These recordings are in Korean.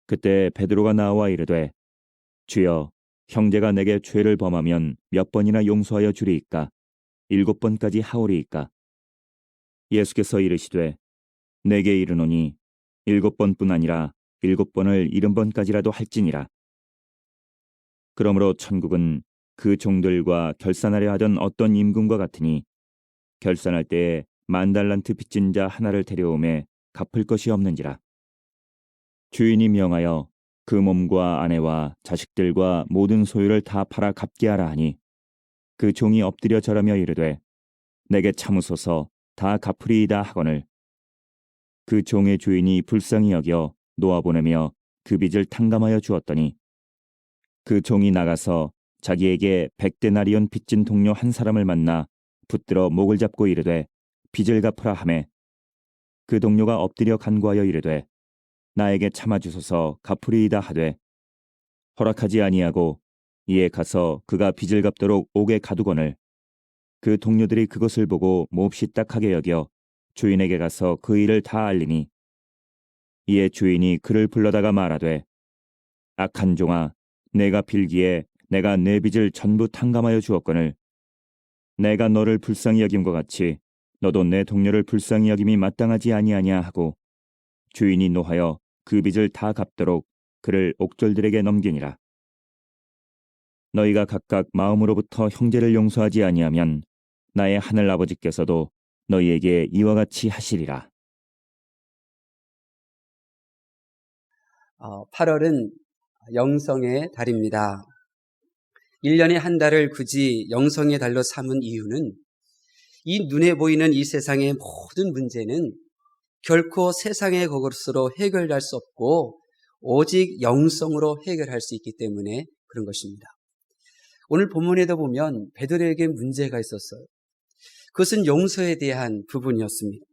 그때 베드로가 나와 이르되 주여, 형제가 내게 죄를 범하면 몇 번이나 용서하여 주리이까? 7번까지 하오리이까? 예수께서 이르시되 내게 이르노니 7번뿐 아니라 7번을 70번까지라도 할지니라. 그러므로 천국은 그 종들과 결산하려 하던 어떤 임금과 같으니 결산할 때에 10,000달란트 빚진 자 하나를 데려오매 갚을 것이 없는지라. 주인이 명하여 그 몸과 아내와 자식들과 모든 소유를 다 팔아 갚게 하라 하니 그 종이 엎드려 절하며 이르되 내게 참으소서 다 갚으리이다 하거늘 그 종의 주인이 불쌍히 여겨 놓아보내며 그 빚을 탕감하여 주었더니 그 종이 나가서 자기에게 100데나리온 빚진 동료 한 사람을 만나 붙들어 목을 잡고 이르되 빚을 갚으라 하매 그 동료가 엎드려 간구하여 이르되 나에게 참아주소서 갚으리이다 하되 허락하지 아니하고 이에 가서 그가 빚을 갚도록 옥에 가두거늘 그 동료들이 그것을 보고 몹시 딱하게 여겨 주인에게 가서 그 일을 다 알리니 이에 주인이 그를 불러다가 말하되 악한 종아, 내가 빌기에 내가 내 빚을 전부 탕감하여 주었거늘 내가 너를 불쌍히 여김과 같이 너도 내 동료를 불쌍히 여김이 마땅하지 아니하냐 하고 주인이 노하여 그 빚을 다 갚도록 그를 옥졸들에게 넘기니라. 너희가 각각 마음으로부터 형제를 용서하지 아니하면 나의 하늘 아버지께서도 너희에게 이와 같이 하시리라. 8월은 영성의 달입니다. 1년에 한 달을 굳이 영성의 달로 삼은 이유는 이 눈에 보이는 이 세상의 모든 문제는 결코 세상의 것으로 해결할 수 없고 오직 영성으로 해결할 수 있기 때문에 그런 것입니다. 오늘 본문에도 보면 베드로에게 문제가 있었어요. 그것은 용서에 대한 부분이었습니다.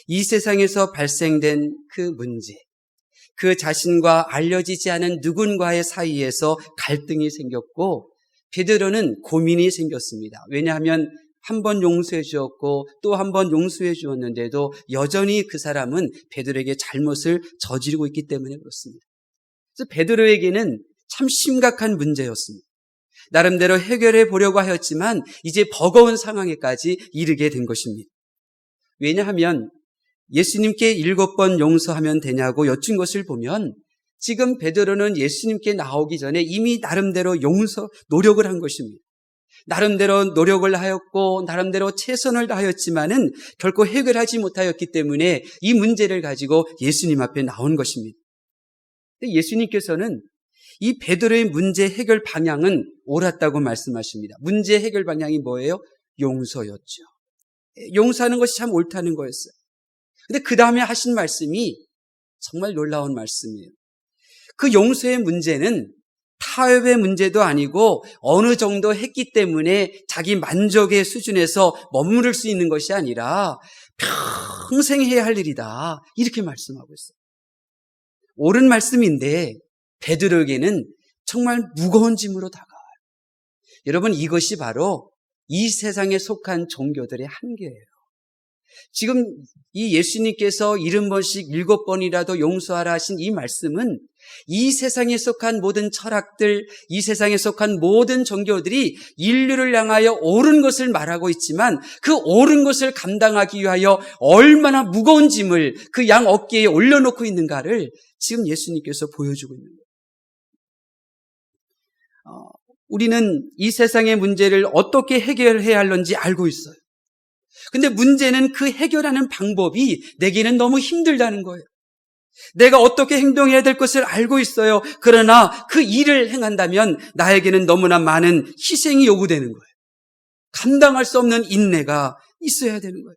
이 세상에서 발생된 그 문제, 그 자신과 알려지지 않은 누군가의 사이에서 갈등이 생겼고 베드로는 고민이 생겼습니다. 왜냐하면 한 번 용서해 주었고 또 한 번 용서해 주었는데도 여전히 그 사람은 베드로에게 잘못을 저지르고 있기 때문에 그렇습니다. 그래서 베드로에게는 참 심각한 문제였습니다. 나름대로 해결해 보려고 하였지만 이제 버거운 상황에까지 이르게 된 것입니다. 왜냐하면 예수님께 7번 용서하면 되냐고 여쭌 것을 보면 지금 베드로는 예수님께 나오기 전에 이미 나름대로 노력을 한 것입니다. 나름대로 노력을 하였고 나름대로 최선을 다하였지만은 결코 해결하지 못하였기 때문에 이 문제를 가지고 예수님 앞에 나온 것입니다. 예수님께서는 이 베드로의 문제 해결 방향은 옳았다고 말씀하십니다. 문제 해결 방향이 뭐예요? 용서였죠. 용서하는 것이 참 옳다는 거였어요. 근데 그 다음에 하신 말씀이 정말 놀라운 말씀이에요. 그 용서의 문제는 타협의 문제도 아니고 어느 정도 했기 때문에 자기 만족의 수준에서 머무를 수 있는 것이 아니라 평생 해야 할 일이다. 이렇게 말씀하고 있어요. 옳은 말씀인데 베드로에게는 정말 무거운 짐으로 다가와요. 여러분, 이것이 바로 이 세상에 속한 종교들의 한계예요. 지금 이 예수님께서 70번씩 7번이라도 용서하라 하신 이 말씀은 이 세상에 속한 모든 철학들, 이 세상에 속한 모든 종교들이 인류를 향하여 옳은 것을 말하고 있지만 그 옳은 것을 감당하기 위하여 얼마나 무거운 짐을 그 양 어깨에 올려놓고 있는가를 지금 예수님께서 보여주고 있는 거예요. 우리는 이 세상의 문제를 어떻게 해결해야 하는지 알고 있어요. 근데 문제는 그 해결하는 방법이 내게는 너무 힘들다는 거예요. 내가 어떻게 행동해야 될 것을 알고 있어요. 그러나 그 일을 행한다면 나에게는 너무나 많은 희생이 요구되는 거예요. 감당할 수 없는 인내가 있어야 되는 거예요.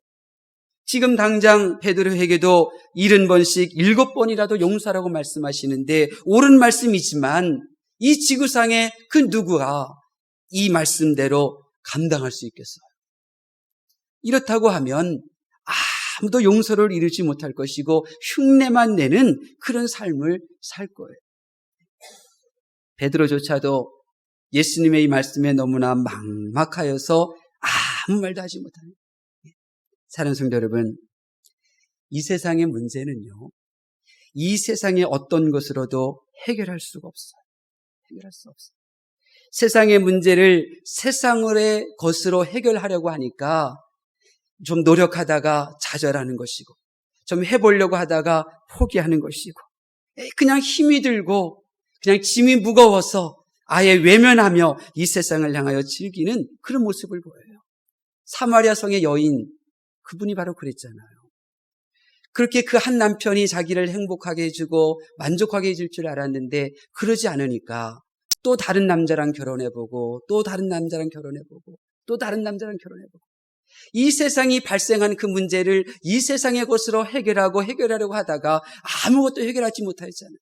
지금 당장 베드로에게도 70번씩 7번이라도 용서하라고 말씀하시는데 옳은 말씀이지만 이 지구상의 그 누구가 이 말씀대로 감당할 수 있겠어요? 이렇다고 하면 아무도 용서를 이루지 못할 것이고 흉내만 내는 그런 삶을 살 거예요. 베드로조차도 예수님의 이 말씀에 너무나 막막하여서 아무 말도 하지 못하는 거예요. 사랑하는 성도 여러분, 이 세상의 문제는요, 이 세상의 어떤 것으로도 해결할 수가 없어요. 해결할 수 없어요. 세상의 문제를 세상의 것으로 해결하려고 하니까 좀 노력하다가 좌절하는 것이고, 좀 해보려고 하다가 포기하는 것이고, 그냥 힘이 들고 그냥 짐이 무거워서 아예 외면하며 이 세상을 향하여 즐기는 그런 모습을 보여요. 사마리아 성의 여인, 그분이 바로 그랬잖아요. 그렇게 그 한 남편이 자기를 행복하게 해주고 만족하게 해줄 줄 알았는데 그러지 않으니까 또 다른 남자랑 결혼해보고 또 다른 남자랑 결혼해보고 또 다른 남자랑 결혼해보고, 이 세상이 발생한 그 문제를 이 세상의 것으로 해결하려고 하다가 아무것도 해결하지 못하였잖아요.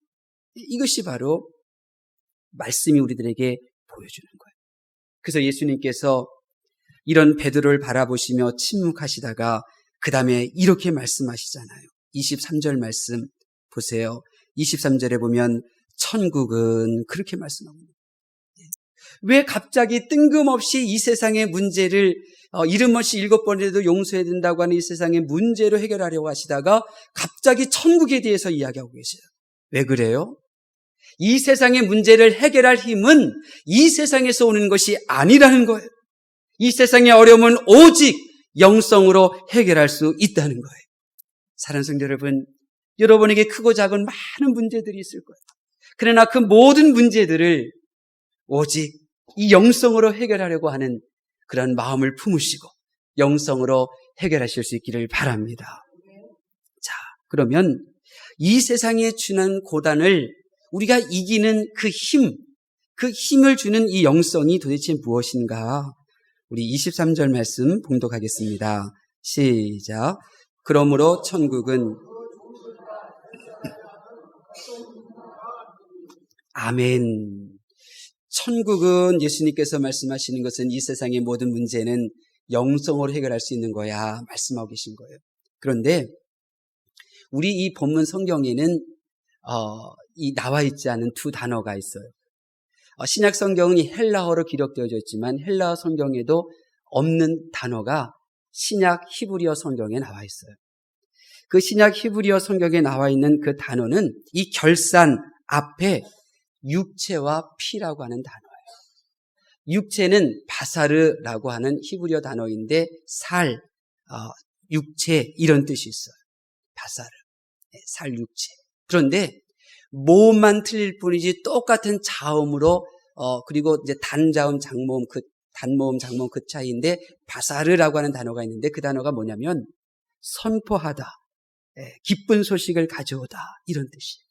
이것이 바로 말씀이 우리들에게 보여주는 거예요. 그래서 예수님께서 이런 베드로를 바라보시며 침묵하시다가 그 다음에 이렇게 말씀하시잖아요. 23절 말씀 보세요. 23절에 보면 천국은 그렇게 말씀합니다. 왜 갑자기 뜬금없이 이 세상의 문제를 이름 없이 7번이라도 용서해야 된다고 하는 이 세상의 문제로 해결하려고 하시다가 갑자기 천국에 대해서 이야기하고 계세요. 왜 그래요? 이 세상의 문제를 해결할 힘은 이 세상에서 오는 것이 아니라는 거예요. 이 세상의 어려움은 오직 영성으로 해결할 수 있다는 거예요. 사랑하는 성도 여러분, 여러분에게 크고 작은 많은 문제들이 있을 거예요. 그러나 그 모든 문제들을 오직 이 영성으로 해결하려고 하는 그런 마음을 품으시고 영성으로 해결하실 수 있기를 바랍니다. 자, 그러면 이 세상에 주는 고단을 우리가 이기는 그 힘을 주는 이 영성이 도대체 무엇인가? 우리 23절 말씀 봉독하겠습니다. 시작. 그러므로 천국은 아멘. 천국은 예수님께서 말씀하시는 것은 이 세상의 모든 문제는 영성으로 해결할 수 있는 거야 말씀하고 계신 거예요. 그런데 우리 이 본문 성경에는 이 나와 있지 않은 두 단어가 있어요. 신약 성경은 헬라어로 기록되어져 있지만 헬라어 성경에도 없는 단어가 신약 히브리어 성경에 나와 있어요. 그 신약 히브리어 성경에 나와 있는 그 단어는 이 결산 앞에 육체와 피라고 하는 단어예요. 육체는 바사르라고 하는 히브리어 단어인데 살, 육체 이런 뜻이 있어요. 바사르, 살, 육체. 그런데 모음만 틀릴 뿐이지 똑같은 자음으로 그리고 이제 단자음, 장모음, 단모음, 장모음 그 차이인데 바사르라고 하는 단어가 있는데 그 단어가 뭐냐면 선포하다, 기쁜 소식을 가져오다 이런 뜻이에요.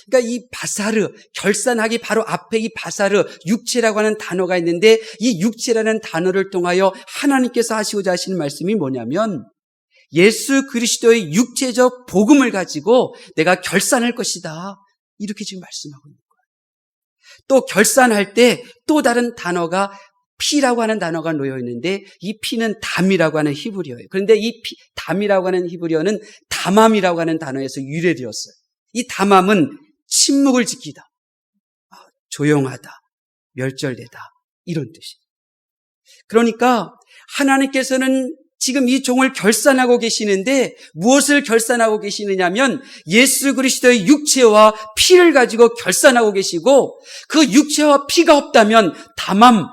그러니까 이 바사르, 결산하기 바로 앞에 이 바사르, 육체라고 하는 단어가 있는데 이 육체라는 단어를 통하여 하나님께서 하시고자 하시는 말씀이 뭐냐면 예수 그리스도의 육체적 복음을 가지고 내가 결산할 것이다. 이렇게 지금 말씀하고 있는 거예요. 또 결산할 때 또 다른 단어가 피라고 하는 단어가 놓여 있는데 이 피는 담이라고 하는 히브리어예요. 그런데 이 담이라고 하는 히브리어는 담함이라고 하는 단어에서 유래되었어요. 이 담함은 침묵을 지키다, 조용하다, 멸절되다 이런 뜻이에요. 그러니까 하나님께서는 지금 이 종을 결산하고 계시는데 무엇을 결산하고 계시느냐면 예수 그리스도의 육체와 피를 가지고 결산하고 계시고 그 육체와 피가 없다면 담함,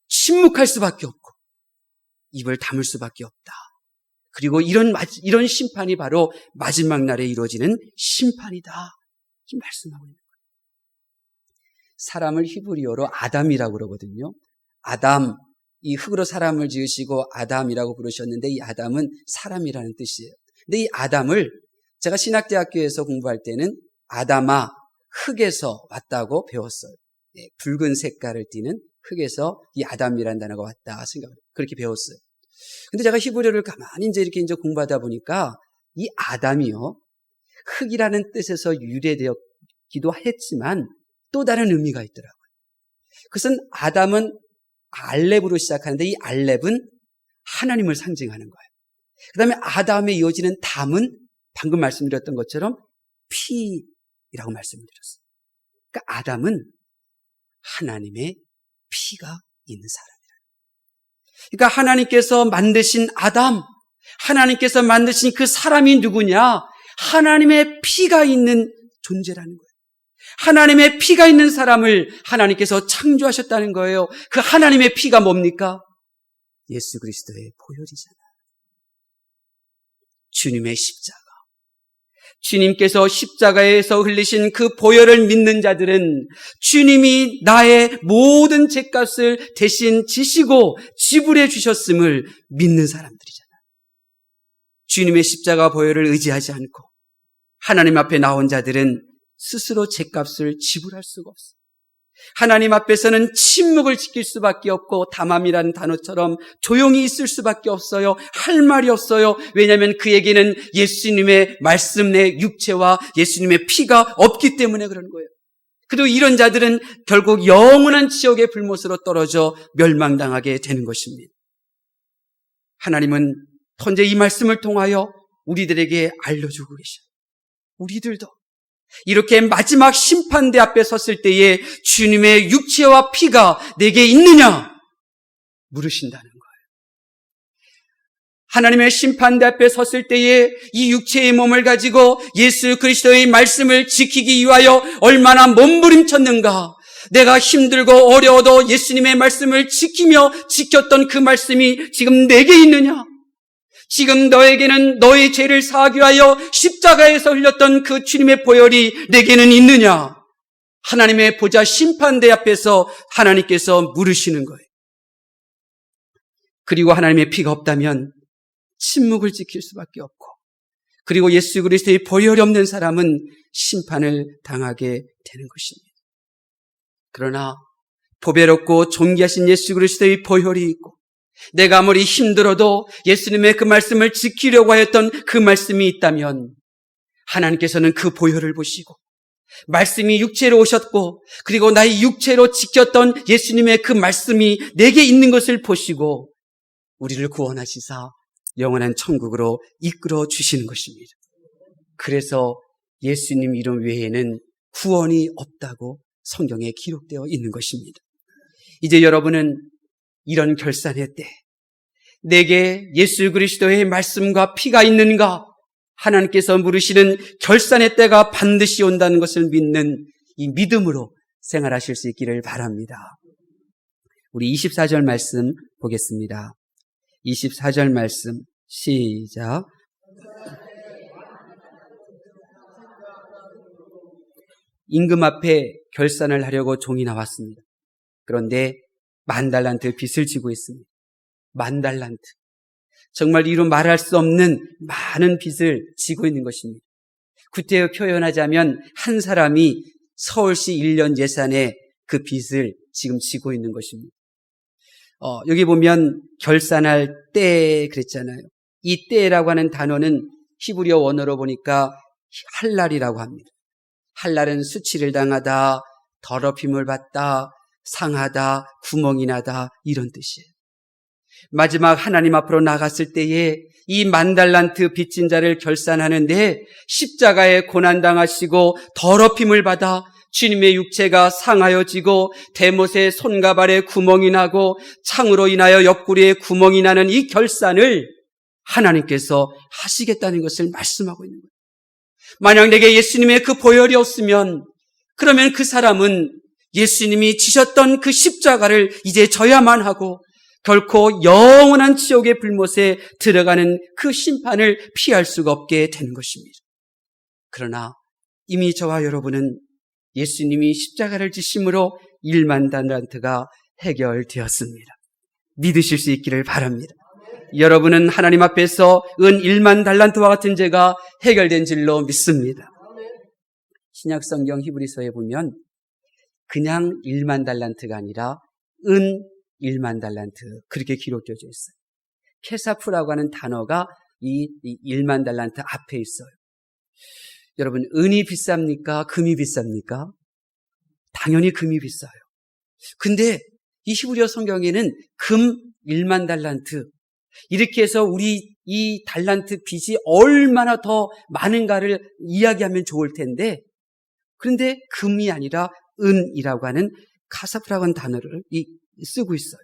침묵할 수밖에 없고 입을 다물 수밖에 없다. 그리고 이런 심판이 바로 마지막 날에 이루어지는 심판이다. 지금 말씀하고 있는 거예요. 사람을 히브리어로 아담이라고 그러거든요. 아담, 이 흙으로 사람을 지으시고 아담이라고 부르셨는데 이 아담은 사람이라는 뜻이에요. 근데 이 아담을 제가 신학대학교에서 공부할 때는 아담아, 흙에서 왔다고 배웠어요. 붉은 색깔을 띠는 흙에서 이 아담이라는 단어가 왔다 생각을 그렇게 배웠어요. 근데 제가 히브리어를 가만히 이렇게 공부하다 보니까 이 아담이요, 흙이라는 뜻에서 유래되었기도 했지만 또 다른 의미가 있더라고요. 그것은 아담은 알렙으로 시작하는데 이 알렙은 하나님을 상징하는 거예요. 그 다음에 아담에 이어지는 담은 방금 말씀드렸던 것처럼 피라고 말씀드렸어요. 그러니까 아담은 하나님의 피가 있는 사람이에요. 그러니까 하나님께서 만드신 아담, 하나님께서 만드신 그 사람이 누구냐? 하나님의 피가 있는 존재라는 거예요. 하나님의 피가 있는 사람을 하나님께서 창조하셨다는 거예요. 그 하나님의 피가 뭡니까? 예수 그리스도의 보혈이잖아요. 주님의 십자가. 주님께서 십자가에서 흘리신 그 보혈을 믿는 자들은 주님이 나의 모든 죄값을 대신 지시고 지불해 주셨음을 믿는 사람들이잖아요. 주님의 십자가 보혈을 의지하지 않고 하나님 앞에 나온 자들은 스스로 죄값을 지불할 수가 없어요. 하나님 앞에서는 침묵을 지킬 수밖에 없고 담함이라는 단어처럼 조용히 있을 수밖에 없어요. 할 말이 없어요. 왜냐하면 그에게는 예수님의 말씀 내 육체와 예수님의 피가 없기 때문에 그런 거예요. 그리고 이런 자들은 결국 영원한 지옥의 불못으로 떨어져 멸망당하게 되는 것입니다. 하나님은 현재 이 말씀을 통하여 우리들에게 알려주고 계셔요. 우리들도 이렇게 마지막 심판대 앞에 섰을 때에 주님의 육체와 피가 내게 있느냐 물으신다는 거예요. 하나님의 심판대 앞에 섰을 때에 이 육체의 몸을 가지고 예수 그리스도의 말씀을 지키기 위하여 얼마나 몸부림쳤는가. 내가 힘들고 어려워도 예수님의 말씀을 지키며 지켰던 그 말씀이 지금 내게 있느냐. 지금 너에게는 너의 죄를 사하기 위하여 십자가에서 흘렸던 그 주님의 보혈이 내게는 있느냐? 하나님의 보좌 심판대 앞에서 하나님께서 물으시는 거예요. 그리고 하나님의 피가 없다면 침묵을 지킬 수밖에 없고, 그리고 예수 그리스도의 보혈이 없는 사람은 심판을 당하게 되는 것입니다. 그러나 보배롭고 존귀하신 예수 그리스도의 보혈이 있고, 내가 아무리 힘들어도 예수님의 그 말씀을 지키려고 하였던 그 말씀이 있다면 하나님께서는 그 보혈을 보시고 말씀이 육체로 오셨고 그리고 나의 육체로 지켰던 예수님의 그 말씀이 내게 있는 것을 보시고 우리를 구원하시사 영원한 천국으로 이끌어 주시는 것입니다. 그래서 예수님 이름 외에는 구원이 없다고 성경에 기록되어 있는 것입니다. 이제 여러분은 이런 결산의 때 내게 예수 그리스도의 말씀과 피가 있는가 하나님께서 물으시는 결산의 때가 반드시 온다는 것을 믿는 이 믿음으로 생활하실 수 있기를 바랍니다. 우리 24절 말씀 보겠습니다. 24절 말씀 시작. 임금 앞에 결산을 하려고 종이 나왔습니다. 그런데 10,000달란트 빚을 지고 있습니다. 10,000달란트. 정말 이루 말할 수 없는 많은 빚을 지고 있는 것입니다. 구태여 표현하자면 한 사람이 서울시 1년 예산의 그 빚을 지금 지고 있는 것입니다. 여기 보면 결산할 때 그랬잖아요. 이 때라고 하는 단어는 히브리어 원어로 보니까 할랄이라고 합니다. 할랄은 수치를 당하다, 더럽힘을 받다, 상하다, 구멍이 나다 이런 뜻이에요. 마지막 하나님 앞으로 나갔을 때에 이 10,000달란트 빚진 자를 결산하는데 십자가에 고난당하시고 더럽힘을 받아 주님의 육체가 상하여지고 대못에 손과 발에 구멍이 나고 창으로 인하여 옆구리에 구멍이 나는 이 결산을 하나님께서 하시겠다는 것을 말씀하고 있는 거예요. 만약 내게 예수님의 그 보혈이 없으면 그러면 그 사람은 예수님이 지셨던 그 십자가를 이제 져야만 하고 결코 영원한 지옥의 불못에 들어가는 그 심판을 피할 수가 없게 되는 것입니다. 그러나 이미 저와 여러분은 예수님이 십자가를 지심으로 10,000달란트가 해결되었습니다. 믿으실 수 있기를 바랍니다. 여러분은 하나님 앞에서 은 10,000달란트와 같은 죄가 해결된 줄로 믿습니다. 신약성경 히브리서에 보면 그냥 10,000달란트가 아니라 은 10,000달란트 그렇게 기록되어 있어요. 케사프라고 하는 단어가 이 10,000달란트 앞에 있어요. 여러분, 은이 비쌉니까? 금이 비쌉니까? 당연히 금이 비싸요. 근데 이 히브리어 성경에는 금 10,000달란트 이렇게 해서 우리 이 달란트 빚이 얼마나 더 많은가를 이야기하면 좋을 텐데 그런데 금이 아니라 은이라고 하는 카사프라고 하는 단어를 쓰고 있어요.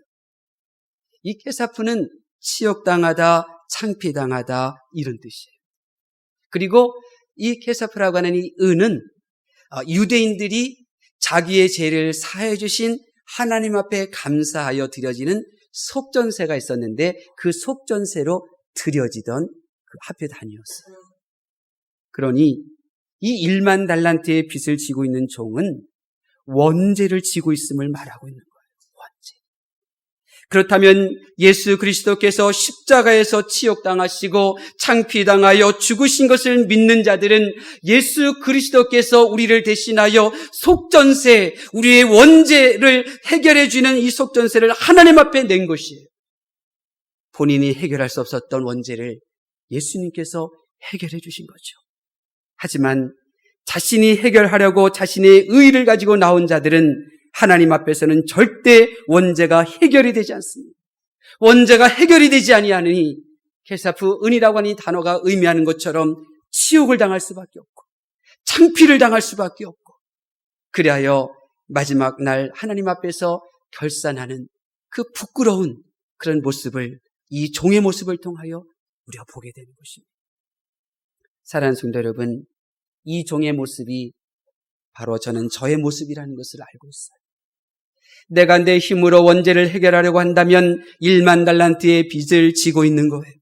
이 케사프는 치욕당하다, 창피당하다 이런 뜻이에요. 그리고 이 케사프라고 하는 이 은은 유대인들이 자기의 죄를 사해 주신 하나님 앞에 감사하여 드려지는 속전세가 있었는데 그 속전세로 드려지던 그 화폐 단위였어요. 그러니 이 1만 달란트의 빚을 지고 있는 종은 원죄를 지고 있음을 말하고 있는 거예요. 원죄. 그렇다면 예수 그리스도께서 십자가에서 치욕당하시고 창피당하여 죽으신 것을 믿는 자들은 예수 그리스도께서 우리를 대신하여 속전세, 우리의 원죄를 해결해 주는 이 속전세를 하나님 앞에 낸 것이에요. 본인이 해결할 수 없었던 원죄를 예수님께서 해결해 주신 거죠. 하지만 자신이 해결하려고 자신의 의의를 가지고 나온 자들은 하나님 앞에서는 절대 원죄가 해결이 되지 않습니다. 원죄가 해결이 되지 아니하니 케사프 은이라고 하는 이 단어가 의미하는 것처럼 치욕을 당할 수밖에 없고 창피를 당할 수밖에 없고 그리하여 마지막 날 하나님 앞에서 결산하는 그 부끄러운 그런 모습을 이 종의 모습을 통하여 우리가 보게 되는 것입니다. 사랑하는 성도 여러분, 이 종의 모습이 바로 저는 저의 모습이라는 것을 알고 있어요. 내가 내 힘으로 원죄를 해결하려고 한다면 1만 달란트의 빚을 지고 있는 거예요.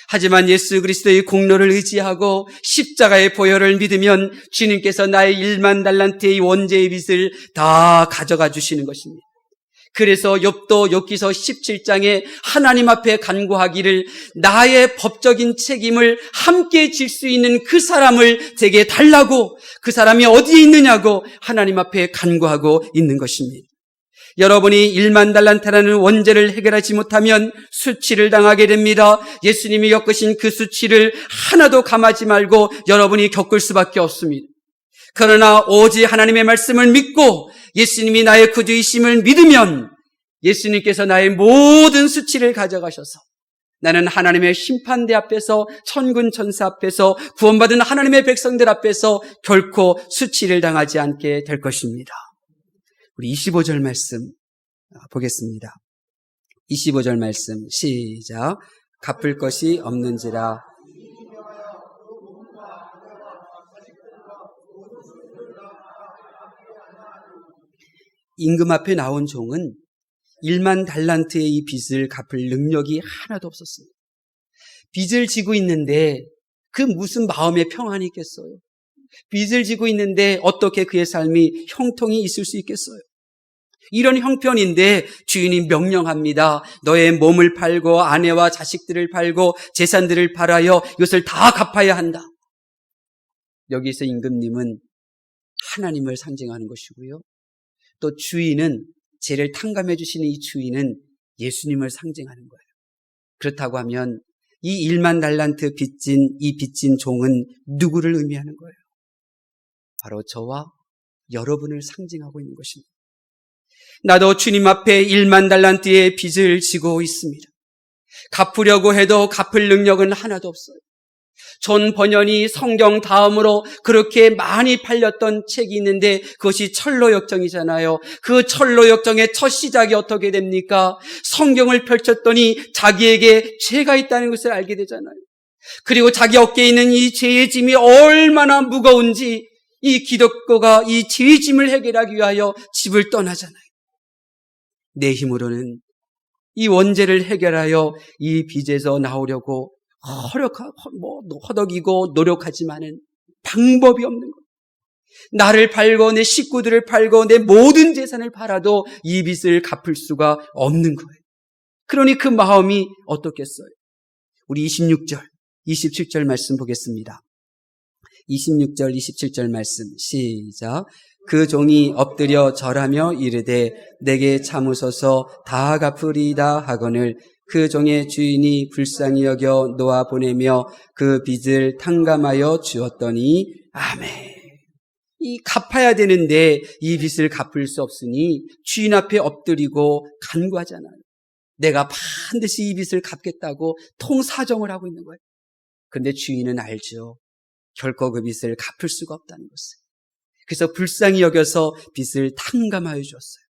하지만 예수 그리스도의 공로를 의지하고 십자가의 보혈을 믿으면 주님께서 나의 1만 달란트의 원죄의 빚을 다 가져가 주시는 것입니다. 그래서 욥도 욥기서 17장에 하나님 앞에 간구하기를 나의 법적인 책임을 함께 질 수 있는 그 사람을 제게 달라고 그 사람이 어디에 있느냐고 하나님 앞에 간구하고 있는 것입니다. 여러분이 1만 달란트라는 원죄를 해결하지 못하면 수치를 당하게 됩니다. 예수님이 겪으신 그 수치를 하나도 감하지 말고 여러분이 겪을 수밖에 없습니다. 그러나 오직 하나님의 말씀을 믿고 예수님이 나의 구주이심을 믿으면 예수님께서 나의 모든 수치를 가져가셔서 나는 하나님의 심판대 앞에서 천군 천사 앞에서 구원받은 하나님의 백성들 앞에서 결코 수치를 당하지 않게 될 것입니다. 우리 25절 말씀 보겠습니다. 25절 말씀 시작. 갚을 것이 없는지라 임금 앞에 나온 종은 1만 달란트의 이 빚을 갚을 능력이 하나도 없었습니다. 빚을 지고 있는데 그 무슨 마음의 평안이 있겠어요? 빚을 지고 있는데 어떻게 그의 삶이 형통이 있을 수 있겠어요? 이런 형편인데 주인이 명령합니다. 너의 몸을 팔고 아내와 자식들을 팔고 재산들을 팔아여 이것을 다 갚아야 한다. 여기서 임금님은 하나님을 상징하는 것이고요. 또 주인은 죄를 탕감해 주시는 이 주인은 예수님을 상징하는 거예요. 그렇다고 하면 이 1만 달란트 빚진 종은 누구를 의미하는 거예요? 바로 저와 여러분을 상징하고 있는 것입니다. 나도 주님 앞에 1만 달란트의 빚을 지고 있습니다. 갚으려고 해도 갚을 능력은 하나도 없어요. 존 번연이 성경 다음으로 그렇게 많이 팔렸던 책이 있는데 그것이 철로역정이잖아요. 그 철로역정의 첫 시작이 어떻게 됩니까? 성경을 펼쳤더니 자기에게 죄가 있다는 것을 알게 되잖아요. 그리고 자기 어깨에 있는 이 죄의 짐이 얼마나 무거운지 이 기독교가 이 죄의 짐을 해결하기 위하여 집을 떠나잖아요. 내 힘으로는 이 원죄를 해결하여 이 빚에서 나오려고 허덕이고 노력하지만은 방법이 없는 거예요. 나를 팔고 내 식구들을 팔고 내 모든 재산을 팔아도 이 빚을 갚을 수가 없는 거예요. 그러니 그 마음이 어떻겠어요? 우리 26절, 27절 말씀 보겠습니다. 26절, 27절 말씀 시작. 그 종이 엎드려 절하며 이르되 내게 참으소서 다 갚으리이다 하거늘 그 종의 주인이 불쌍히 여겨 놓아 보내며 그 빚을 탕감하여 주었더니 아멘. 이 갚아야 되는데 이 빚을 갚을 수 없으니 주인 앞에 엎드리고 간구하잖아요. 내가 반드시 이 빚을 갚겠다고 통사정을 하고 있는 거예요. 그런데 주인은 알죠. 결코 그 빚을 갚을 수가 없다는 것을. 그래서 불쌍히 여겨서 빚을 탕감하여 주었어요.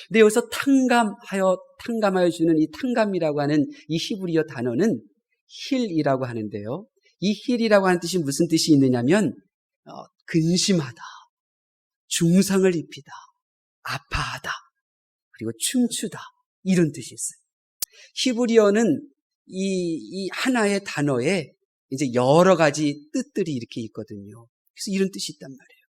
근데 여기서 탕감하여 주는 이 탕감이라고 하는 이 히브리어 단어는 힐이라고 하는데요. 이 힐이라고 하는 뜻이 무슨 뜻이 있느냐면 근심하다, 중상을 입히다, 아파하다, 그리고 춤추다, 이런 뜻이 있어요. 히브리어는 이 하나의 단어에 이제 여러 가지 뜻들이 이렇게 있거든요. 그래서 이런 뜻이 있단 말이에요.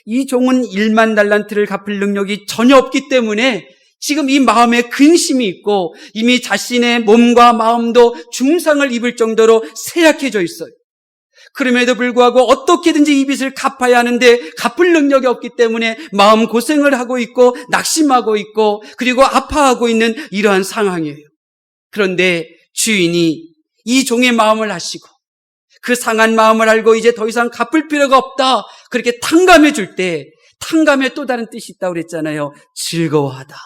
이 종은 1만 달란트를 갚을 능력이 전혀 없기 때문에 지금 이 마음에 근심이 있고 이미 자신의 몸과 마음도 중상을 입을 정도로 쇠약해져 있어요. 그럼에도 불구하고 어떻게든지 이 빚을 갚아야 하는데 갚을 능력이 없기 때문에 마음 고생을 하고 있고 낙심하고 있고 그리고 아파하고 있는 이러한 상황이에요. 그런데 주인이 이 종의 마음을 아시고 그 상한 마음을 알고 이제 더 이상 갚을 필요가 없다, 그렇게 탕감해 줄 때, 탕감에 또 다른 뜻이 있다고 그랬잖아요. 즐거워하다.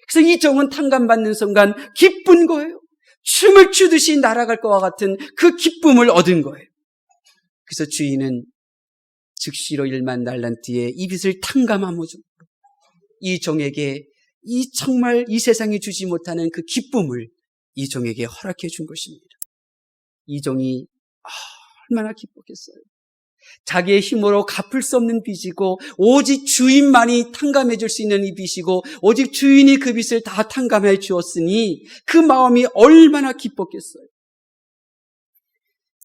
그래서 이 종은 탕감받는 순간 기쁜 거예요. 춤을 추듯이 날아갈 것과 같은 그 기쁨을 얻은 거예요. 그래서 주인은 즉시로 1만 달란트의 이 빚을 탕감함으로 이 종에게 이 정말 이 세상이 주지 못하는 그 기쁨을 이 종에게 허락해 준 것입니다. 이 종이 얼마나 기뻤겠어요. 자기의 힘으로 갚을 수 없는 빚이고 오직 주인만이 탕감해 줄 수 있는 이 빚이고 오직 주인이 그 빚을 다 탕감해 주었으니 그 마음이 얼마나 기뻤겠어요.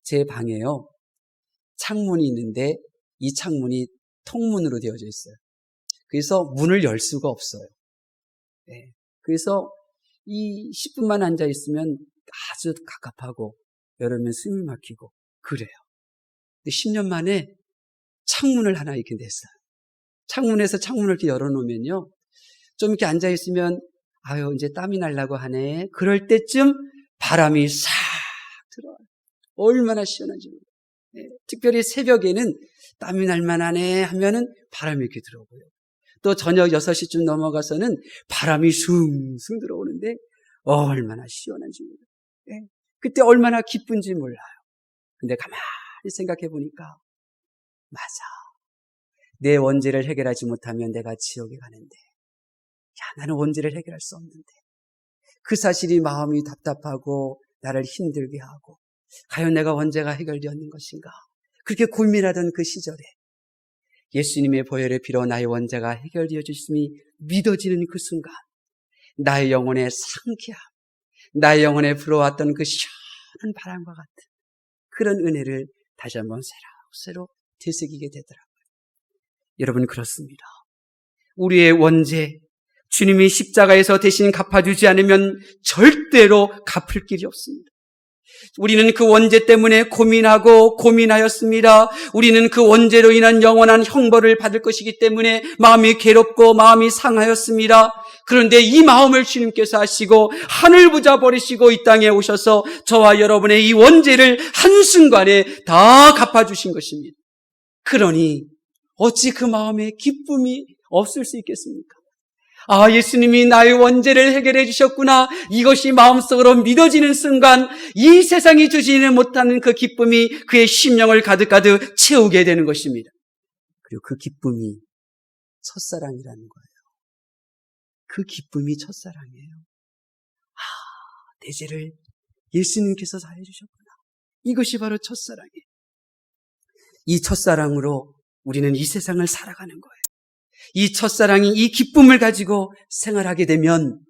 제 방에요, 창문이 있는데 이 창문이 통문으로 되어져 있어요. 그래서 문을 열 수가 없어요. 그래서 이 10분만 앉아 있으면 아주 갑갑하고 여름엔 숨이 막히고 그래요. 근데 10년 만에 창문을 하나 이렇게 냈어요. 창문에서 창문을 이렇게 열어놓으면요, 좀 이렇게 앉아 있으면 아유 이제 땀이 나려고 하네. 그럴 때쯤 바람이 싹 들어와요. 얼마나 시원한지 모르겠어요. 특별히 새벽에는 땀이 날만하네 하면은 바람이 이렇게 들어오고요. 또 저녁 6시쯤 넘어가서는 바람이 숭숭 들어오는데 얼마나 시원한지 모르겠어요. 그때 얼마나 기쁜지 몰라요. 근데 가만히 생각해 보니까 맞아. 내 원죄를 해결하지 못하면 내가 지옥에 가는데 나는 원죄를 해결할 수 없는데 그 사실이 마음이 답답하고 나를 힘들게 하고 과연 내가 원죄가 해결되었는 것인가 그렇게 고민하던 그 시절에 예수님의 보혈의 피로 나의 원죄가 해결되어 주심이 믿어지는 그 순간 나의 영혼의 상쾌함, 나의 영혼에 불어왔던 그 시원한 바람과 같은 그런 은혜를 다시 한번 새로 되새기게 되더라고요. 여러분, 그렇습니다. 우리의 원죄, 주님이 십자가에서 대신 갚아주지 않으면 절대로 갚을 길이 없습니다. 우리는 그 원죄 때문에 고민하였습니다. 우리는 그 원죄로 인한 영원한 형벌을 받을 것이기 때문에 마음이 괴롭고 마음이 상하였습니다. 그런데 이 마음을 주님께서 하시고 하늘 부자 버리시고 이 땅에 오셔서 저와 여러분의 이 원죄를 한순간에 다 갚아주신 것입니다. 그러니 어찌 그 마음에 기쁨이 없을 수 있겠습니까? 아, 예수님이 나의 원죄를 해결해 주셨구나. 이것이 마음속으로 믿어지는 순간 이 세상이 주지는 못하는 그 기쁨이 그의 심령을 가득가득 채우게 되는 것입니다. 그리고 그 기쁨이 첫사랑이라는 거예요. 그 기쁨이 첫사랑이에요. 아, 내 죄를 예수님께서 다 해주셨구나. 이것이 바로 첫사랑이에요. 이 첫사랑으로 우리는 이 세상을 살아가는 거예요. 이 첫사랑이 이 기쁨을 가지고 생활하게 되면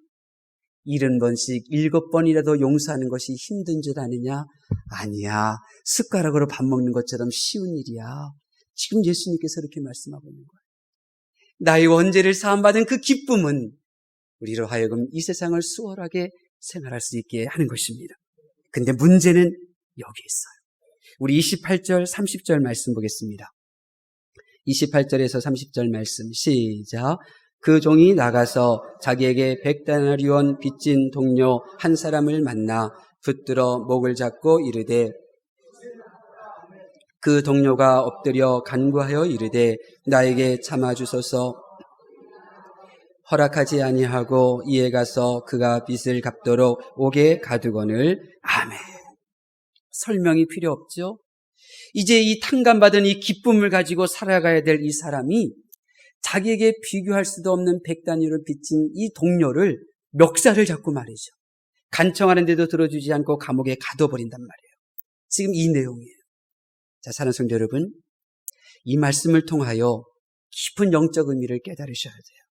70번씩 7번이라도 용서하는 것이 힘든 줄 아느냐? 아니야. 숟가락으로 밥 먹는 것처럼 쉬운 일이야. 지금 예수님께서 이렇게 말씀하고 있는 거예요. 나의 원죄를 사함받은 그 기쁨은 우리로 하여금 이 세상을 수월하게 생활할 수 있게 하는 것입니다. 근데 문제는 여기 있어요. 우리 28절, 30절 말씀 보겠습니다. 28절에서 30절 말씀 시작. 그 종이 나가서 자기에게 100데나리온 빚진 동료 한 사람을 만나 붙들어 목을 잡고 이르되, 그 동료가 엎드려 간구하여 이르되 나에게 참아주소서. 허락하지 아니하고 이에 가서 그가 빚을 갚도록 옥에 가두거늘. 아멘. 설명이 필요 없죠? 이제 이 탕감받은 이 기쁨을 가지고 살아가야 될 이 사람이 자기에게 비교할 수도 없는 100단위를 빚진 이 동료를 멱살을 잡고 말이죠. 간청하는 데도 들어주지 않고 감옥에 가둬버린단 말이에요. 지금 이 내용이에요. 자, 사랑하는 성도 여러분, 이 말씀을 통하여 깊은 영적 의미를 깨달으셔야 돼요.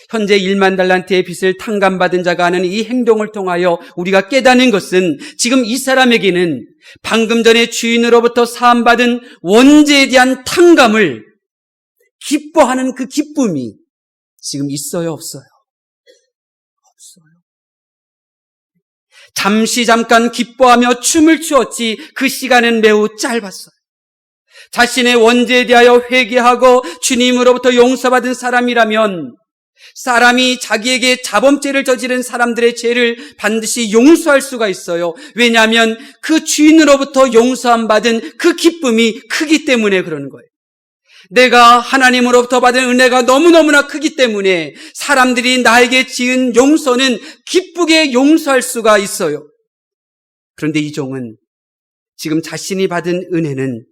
현재 1만 달란트의 빚을 탕감받은 자가 하는 이 행동을 통하여 우리가 깨닫는 것은 지금 이 사람에게는 방금 전에 주인으로부터 사함받은 원죄에 대한 탕감을 기뻐하는 그 기쁨이 지금 있어요, 없어요? 없어요. 잠깐 기뻐하며 춤을 추었지 그 시간은 매우 짧았어요. 자신의 원죄에 대하여 회개하고 주님으로부터 용서받은 사람이라면 사람이 자기에게 자범죄를 저지른 사람들의 죄를 반드시 용서할 수가 있어요. 왜냐하면 그 주인으로부터 용서함 받은 그 기쁨이 크기 때문에 그러는 거예요. 내가 하나님으로부터 받은 은혜가 너무너무나 크기 때문에 사람들이 나에게 지은 용서는 기쁘게 용서할 수가 있어요. 그런데 이 종은 지금 자신이 받은 은혜는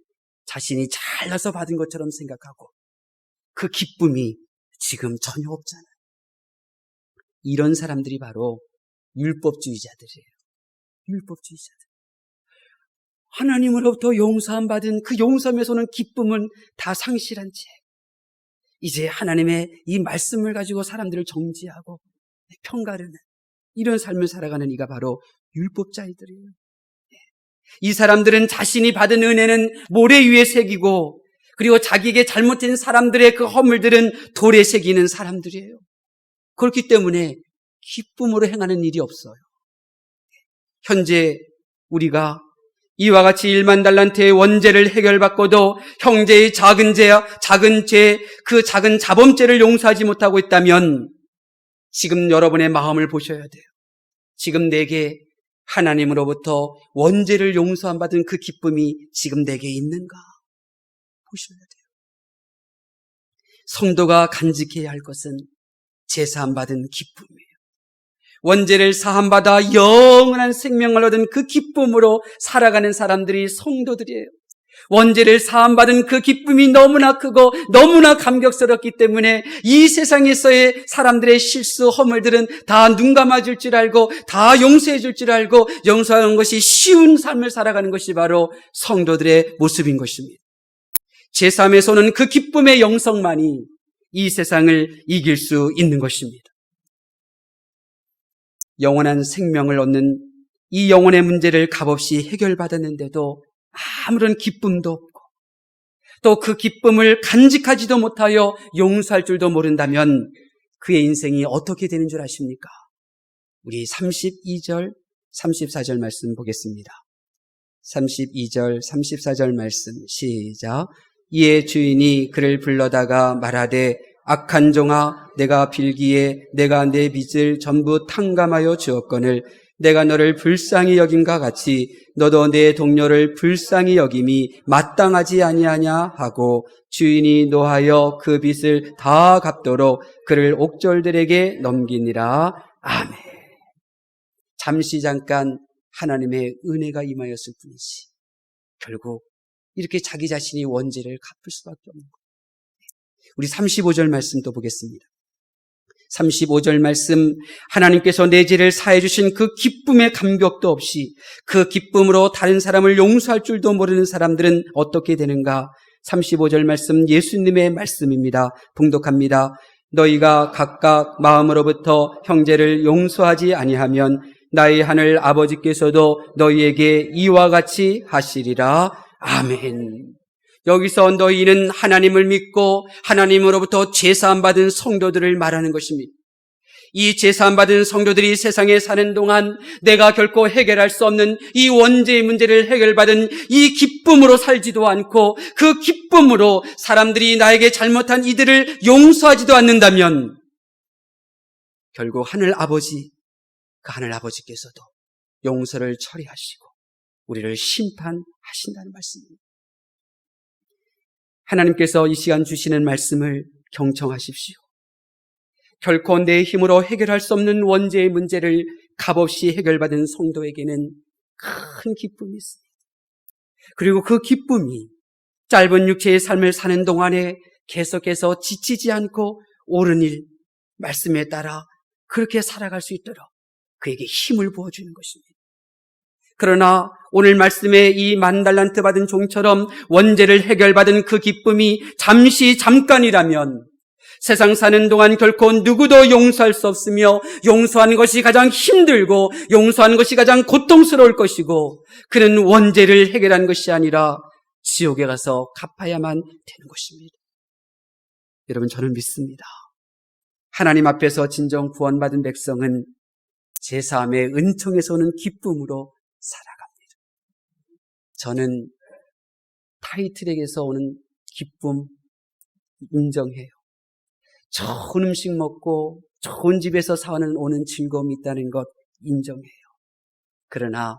자신이 잘나서 받은 것처럼 생각하고 그 기쁨이 지금 전혀 없잖아요. 이런 사람들이 바로 율법주의자들이에요. 율법주의자들. 하나님으로부터 용서함 받은 그 용서에서는 기쁨은 다 상실한 채 이제 하나님의 이 말씀을 가지고 사람들을 정죄하고 평가르는 이런 삶을 살아가는 이가 바로 율법자들이에요. 이 사람들은 자신이 받은 은혜는 모래 위에 새기고 그리고 자기에게 잘못된 사람들의 그 허물들은 돌에 새기는 사람들이에요. 그렇기 때문에 기쁨으로 행하는 일이 없어요. 현재 우리가 이와 같이 1만 달란트의 원죄를 해결받고도 형제의 작은 죄, 그 작은 자범죄를 용서하지 못하고 있다면 지금 여러분의 마음을 보셔야 돼요. 지금 내게 하나님으로부터 원죄를 용서함 받은 그 기쁨이 지금 내게 있는가 보셔야 돼요. 성도가 간직해야 할 것은 제사함 받은 기쁨이에요. 원죄를 사함받아 영원한 생명을 얻은 그 기쁨으로 살아가는 사람들이 성도들이에요. 원죄를 사함받은 그 기쁨이 너무나 크고 너무나 감격스럽기 때문에 이 세상에서의 사람들의 실수, 허물들은 다 눈 감아줄 줄 알고 다 용서해 줄 줄 알고 용서하는 것이 쉬운 삶을 살아가는 것이 바로 성도들의 모습인 것입니다. 제3에서는 그 기쁨의 영성만이 이 세상을 이길 수 있는 것입니다. 영원한 생명을 얻는 이 영혼의 문제를 값없이 해결받았는데도 아무런 기쁨도 없고 또 그 기쁨을 간직하지도 못하여 용서할 줄도 모른다면 그의 인생이 어떻게 되는 줄 아십니까? 우리 32절, 34절 말씀 보겠습니다. 32절, 34절 말씀 시작. 이에 주인이 그를 불러다가 말하되 악한 종아, 내가 빌기에 내가 내 빚을 전부 탕감하여 주었거늘 내가 너를 불쌍히 여김과 같이 너도 내 동료를 불쌍히 여김이 마땅하지 아니하냐 하고 주인이 노하여 그 빚을 다 갚도록 그를 옥졸들에게 넘기니라. 아멘. 잠깐 하나님의 은혜가 임하였을 뿐이지 결국 이렇게 자기 자신이 원죄를 갚을 수밖에 없는 거예요. 우리 35절 말씀 또 보겠습니다. 35절 말씀, 하나님께서 내 죄를 사해 주신 그 기쁨의 감격도 없이 그 기쁨으로 다른 사람을 용서할 줄도 모르는 사람들은 어떻게 되는가? 35절 말씀, 예수님의 말씀입니다. 봉독합니다. 너희가 각각 마음으로부터 형제를 용서하지 아니하면 나의 하늘 아버지께서도 너희에게 이와 같이 하시리라. 아멘. 여기서 너희는 하나님을 믿고 하나님으로부터 제사함 받은 성도들을 말하는 것입니다. 이 제사함 받은 성도들이 세상에 사는 동안 내가 결코 해결할 수 없는 이 원죄의 문제를 해결받은 이 기쁨으로 살지도 않고 그 기쁨으로 사람들이 나에게 잘못한 이들을 용서하지도 않는다면 결국 하늘 아버지, 그 하늘 아버지께서도 용서를 처리하시고 우리를 심판하신다는 말씀입니다. 하나님께서 이 시간 주시는 말씀을 경청하십시오. 결코 내 힘으로 해결할 수 없는 원죄의 문제를 값없이 해결받은 성도에게는 큰 기쁨이 있습니다. 그리고 그 기쁨이 짧은 육체의 삶을 사는 동안에 계속해서 지치지 않고 옳은 일, 말씀에 따라 그렇게 살아갈 수 있도록 그에게 힘을 부어주는 것입니다. 그러나 오늘 말씀에 이 10,000달란트 받은 종처럼 원죄를 해결받은 그 기쁨이 잠깐이라면 세상 사는 동안 결코 누구도 용서할 수 없으며 용서하는 것이 가장 힘들고 용서하는 것이 가장 고통스러울 것이고 그는 원죄를 해결한 것이 아니라 지옥에 가서 갚아야만 되는 것입니다. 여러분, 저는 믿습니다. 하나님 앞에서 진정 구원받은 백성은 제사함의 은총에서 오는 기쁨으로 살아갑니다. 저는 타이틀에게서 오는 기쁨 인정해요. 좋은 음식 먹고 좋은 집에서 사는 오는 즐거움이 있다는 것 인정해요. 그러나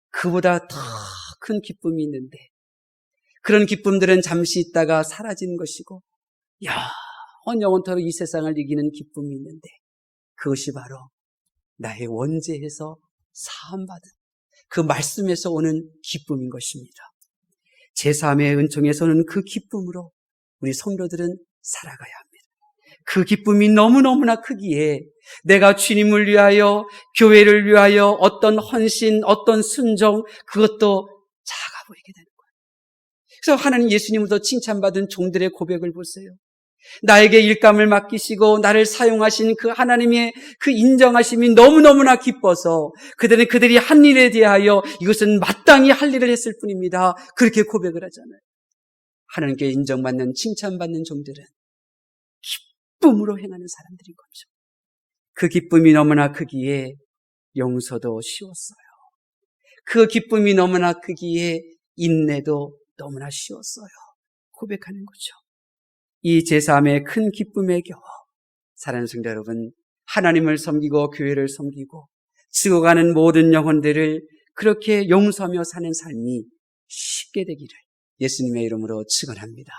그보다 더 큰 기쁨이 있는데 그런 기쁨들은 잠시 있다가 사라지는 것이고 영원토록 이 세상을 이기는 기쁨이 있는데 그것이 바로 나의 원죄에서 사함받은 그 말씀에서 오는 기쁨인 것입니다. 제3의 은총에서는 그 기쁨으로 우리 성도들은 살아가야 합니다. 그 기쁨이 너무너무나 크기에 내가 주님을 위하여 교회를 위하여 어떤 헌신, 어떤 순종 그것도 작아 보이게 되는 거예요. 그래서 하나님 예수님으로부터 칭찬받은 종들의 고백을 보세요. 나에게 일감을 맡기시고 나를 사용하신 그 하나님의 그 인정하심이 너무너무나 기뻐서 그들이 한 일에 대하여 이것은 마땅히 할 일을 했을 뿐입니다. 그렇게 고백을 하잖아요. 하나님께 인정받는 칭찬받는 종들은 기쁨으로 행하는 사람들인 거죠. 그 기쁨이 너무나 크기에 용서도 쉬웠어요. 그 기쁨이 너무나 크기에 인내도 너무나 쉬웠어요. 고백하는 거죠. 이 제3의 큰 기쁨에 겨워 사랑하는 성도 여러분, 하나님을 섬기고 교회를 섬기고 죽어가는 모든 영혼들을 그렇게 용서하며 사는 삶이 쉽게 되기를 예수님의 이름으로 축원합니다.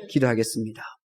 기도하겠습니다.